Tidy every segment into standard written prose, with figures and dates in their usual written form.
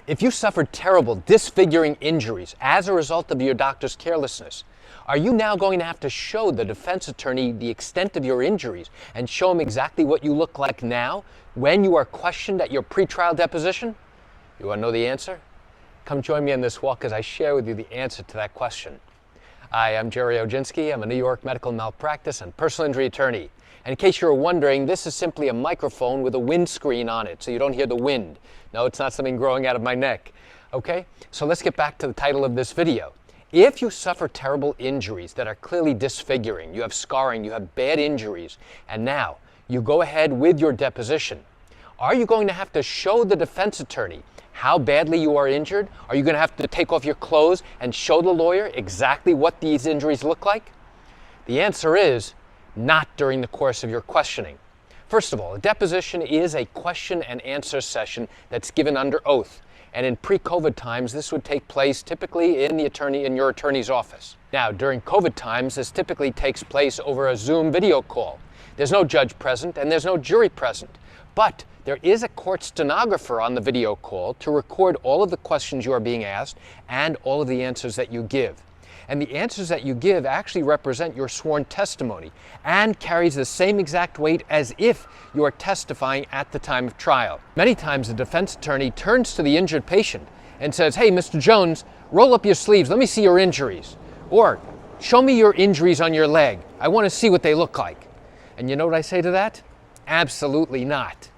If you suffered terrible, disfiguring injuries as a result of your doctor's carelessness, are you now going to have to show the defense attorney the extent of your injuries and show him exactly what you look like now when you are questioned at your pretrial deposition? You want to know the answer? Come join me on this walk as I share with you the answer to that question. Hi, I'm Gerry Oginski. I'm a New York medical malpractice and personal injury attorney. And in case you're wondering, this is simply a microphone with a windscreen on it, so you don't hear the wind. No, it's not something growing out of my neck. Okay, so let's get back to the title of this video. If you suffer terrible injuries that are clearly disfiguring, you have scarring, you have bad injuries, and now you go ahead with your deposition, are you going to have to show the defense attorney how badly you are injured? Are you going to have to take off your clothes and show the lawyer exactly what these injuries look like? The answer is not during the course of your questioning. First of all, a deposition is a question and answer session that's given under oath. And in pre-COVID times, this would take place typically in your attorney's office. Now, during COVID times, this typically takes place over a Zoom video call. There's no judge present and there's no jury present. But there is a court stenographer on the video call to record all of the questions you are being asked and all of the answers that you give. And the answers that you give actually represent your sworn testimony and carries the same exact weight as if you are testifying at the time of trial. Many times the defense attorney turns to the injured patient and says, "Hey, Mr. Jones, roll up your sleeves, let me see your injuries." Or, "Show me your injuries on your leg, I want to see what they look like." And you know what I say to that? Absolutely not.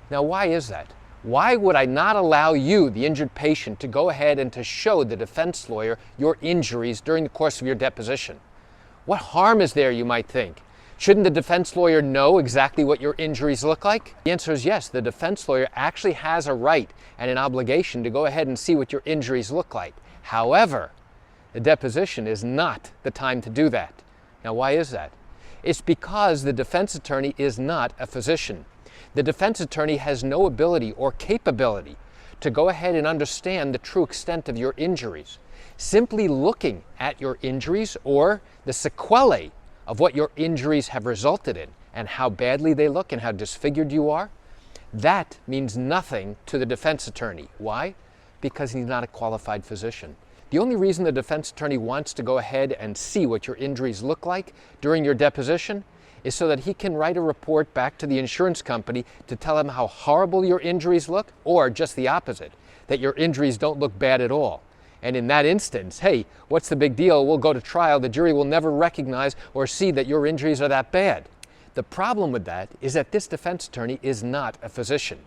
Now, why is that? Why would I not allow you, the injured patient, to go ahead and to show the defense lawyer your injuries during the course of your deposition? What harm is there, you might think? Shouldn't the defense lawyer know exactly what your injuries look like? The answer is yes. The defense lawyer actually has a right and an obligation to go ahead and see what your injuries look like. However, the deposition is not the time to do that. Now, why is that? It's because the defense attorney is not a physician. The defense attorney has no ability or capability to go ahead and understand the true extent of your injuries. Simply looking at your injuries or the sequelae of what your injuries have resulted in and how badly they look and how disfigured you are, that means nothing to the defense attorney. Why? Because he's not a qualified physician. The only reason the defense attorney wants to go ahead and see what your injuries look like during your deposition is so that he can write a report back to the insurance company to tell him how horrible your injuries look, or just the opposite, that your injuries don't look bad at all. And in that instance, hey, what's the big deal? We'll go to trial. The jury will never recognize or see that your injuries are that bad. The problem with that is that this defense attorney is not a physician.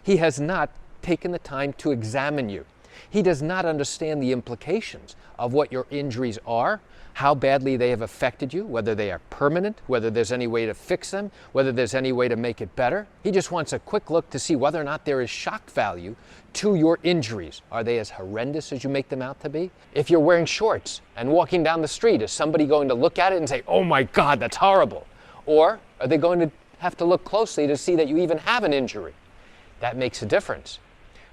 He has not taken the time to examine you. He does not understand the implications of what your injuries are, how badly they have affected you, whether they are permanent, whether there's any way to fix them, whether there's any way to make it better. He just wants a quick look to see whether or not there is shock value to your injuries. Are they as horrendous as you make them out to be? If you're wearing shorts and walking down the street, is somebody going to look at it and say, "Oh my God, that's horrible"? Or are they going to have to look closely to see that you even have an injury? That makes a difference.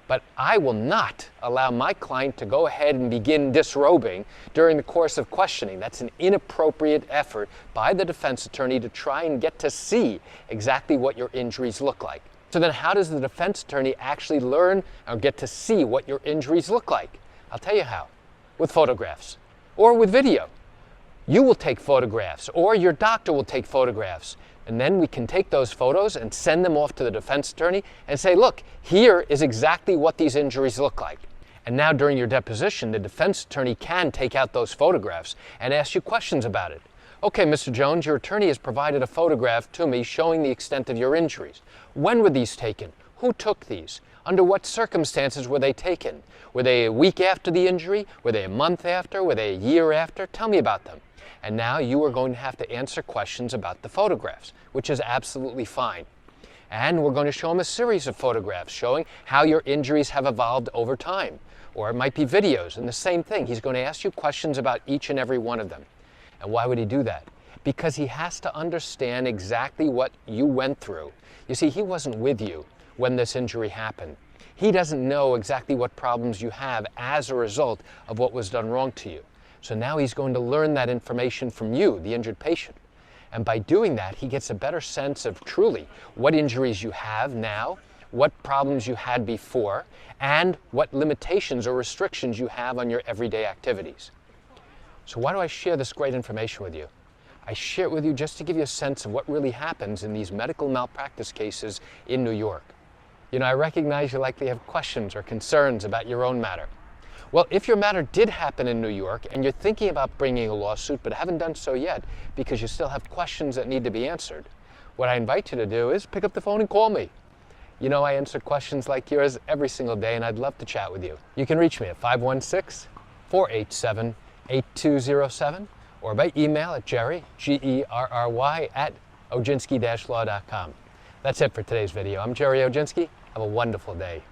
But I will not allow my client to go ahead and begin disrobing during the course of questioning. That's an inappropriate effort by the defense attorney to try and get to see exactly what your injuries look like. So then how does the defense attorney actually learn or get to see what your injuries look like? I'll tell you how. With photographs or with video. You will take photographs or your doctor will take photographs. And then we can take those photos and send them off to the defense attorney and say, "Look, here is exactly what these injuries look like." And now during your deposition, the defense attorney can take out those photographs and ask you questions about it. "Okay, Mr. Jones, your attorney has provided a photograph to me showing the extent of your injuries. When were these taken? Who took these? Under what circumstances were they taken? Were they a week after the injury? Were they a month after? Were they a year after? Tell me about them." And now you are going to have to answer questions about the photographs, which is absolutely fine. And we're going to show him a series of photographs showing how your injuries have evolved over time. Or it might be videos, and the same thing. He's going to ask you questions about each and every one of them. And why would he do that? Because he has to understand exactly what you went through. You see, he wasn't with you when this injury happened. He doesn't know exactly what problems you have as a result of what was done wrong to you. So now he's going to learn that information from you, the injured patient. And by doing that, he gets a better sense of truly what injuries you have now, what problems you had before, and what limitations or restrictions you have on your everyday activities. So why do I share this great information with you? I share it with you just to give you a sense of what really happens in these medical malpractice cases in New York. You know, I recognize you likely have questions or concerns about your own matter. Well, if your matter did happen in New York and you're thinking about bringing a lawsuit but haven't done so yet because you still have questions that need to be answered, what I invite you to do is pick up the phone and call me. You know, I answer questions like yours every single day, and I'd love to chat with you. You can reach me at 516-487-8207 or by email at Gerry, Gerry, at oginski-law.com. That's it for today's video. I'm Gerry Oginski. Have a wonderful day.